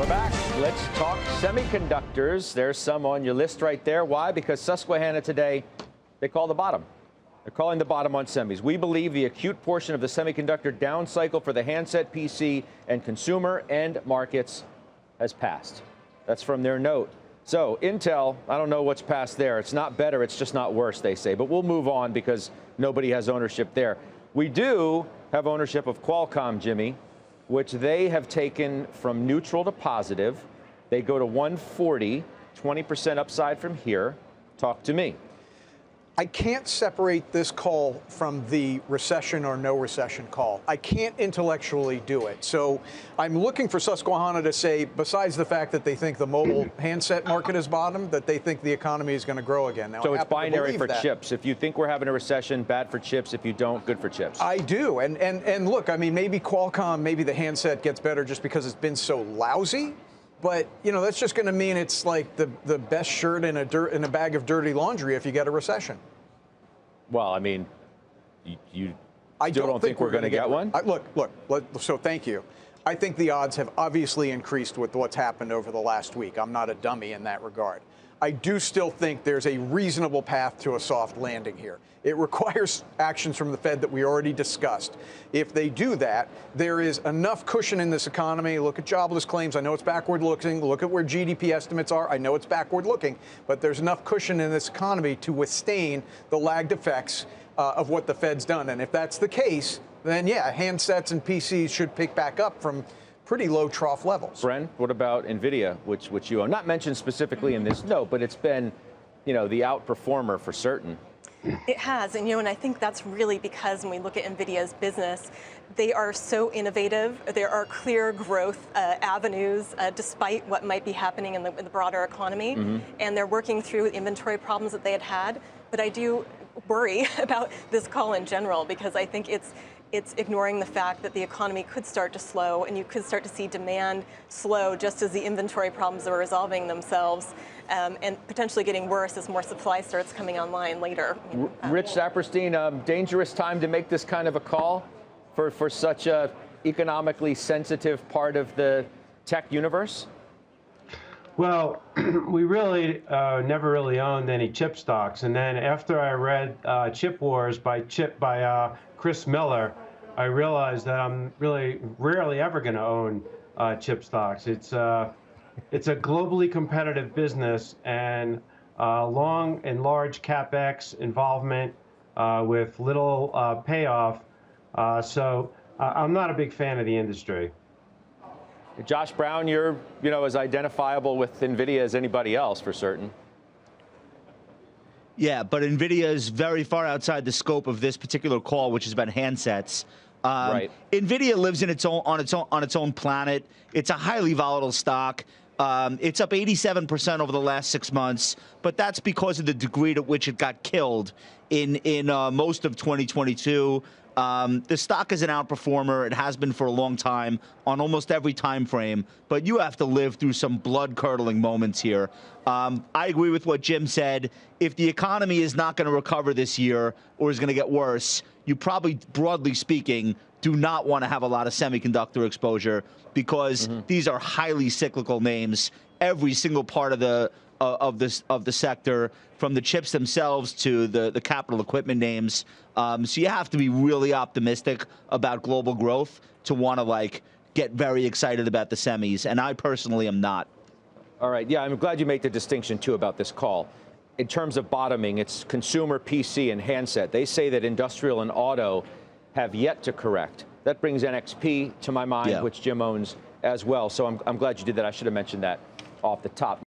We're back. Let's talk semiconductors. There's some on your list right there. Why? Because Susquehanna today, they call the bottom. They're calling the bottom on semis. We believe the acute portion of the semiconductor down cycle for the handset, PC, and consumer end markets has passed. That's from their note. So Intel, I don't know what's past there. It's not better. It's just not worse, they say. But we'll move on because nobody has ownership there. We do have ownership of Qualcomm, Jimmy, which they have taken from neutral to positive. They go to 140, 20% upside from here. Talk to me. I can't separate this call from the recession or no recession call. I can't intellectually do it. So I'm looking for Susquehanna to say, besides the fact that they think the mobile handset market is bottomed, that they think the economy is going to grow again. Now, so it's binary for chips. If you think we're having a recession, bad for chips. If you don't, good for chips. I do. And look, I mean, maybe Qualcomm, maybe the handset gets better just because it's been so lousy. But, you know, that's just going to mean it's like the best shirt in a bag of dirty laundry if you get a recession. Well, I mean, you still don't think we're going to get one? So thank you. I think the odds have obviously increased with what's happened over the last week. I'm not a dummy in that regard. I do still think there's a reasonable path to a soft landing here. It requires actions from the Fed that we already discussed. If they do that, there is enough cushion in this economy. Look at jobless claims. I know it's backward looking. Look at where GDP estimates are. I know it's backward looking, but there's enough cushion in this economy to withstand the lagged effects of what the Fed's done. And if that's the case, then yeah, handsets and PCs should pick back up from pretty low trough levels. Bren, what about NVIDIA, which you own? Not mentioned specifically in this note, but it's been, you know, the outperformer for certain. It has, and I think that's really because when we look at NVIDIA's business, they are so innovative. There are clear growth avenues despite what might be happening in the broader economy, and they're working through inventory problems that they had. But I do worry about this call in general because I think it's ignoring the fact that the economy could start to slow and you could start to see demand slow just as the inventory problems are resolving themselves and potentially getting worse as more supply starts coming online later. Rich Saperstein, dangerous time to make this kind of a call for such a economically sensitive part of the tech universe? Well, we really never really owned any chip stocks. And then after I read Chip Wars by Chris Miller, I realized that I'm really rarely ever going to own chip stocks. It's a globally competitive business and long and large CapEx involvement with little payoff. So I'm not a big fan of the industry. Josh Brown, you're as identifiable with NVIDIA as anybody else for certain. Yeah, but NVIDIA is very far outside the scope of this particular call, which is about handsets. Right. NVIDIA lives in on its own planet. It's a highly volatile stock. It's up 87% over the last 6 months, but that's because of the degree to which it got killed in most of 2022. The stock is an outperformer. It has been for a long time on almost every time frame, but you have to live through some blood-curdling moments here. I agree with what Jim said. If the economy is not going to recover this year or is going to get worse, you probably, broadly speaking, do not want to have a lot of semiconductor exposure because these are highly cyclical names. Every single part of the sector, from the chips themselves to the capital equipment names. So you have to be really optimistic about global growth to want to get very excited about the semis, and I personally am not. All right, yeah, I'm glad you make the distinction too about this call. In terms of bottoming, it's consumer, PC, and handset. They say that industrial and auto have yet to correct. That brings NXP to my mind, which Jim owns as well. So I'm glad you did that. I should have mentioned that off the top.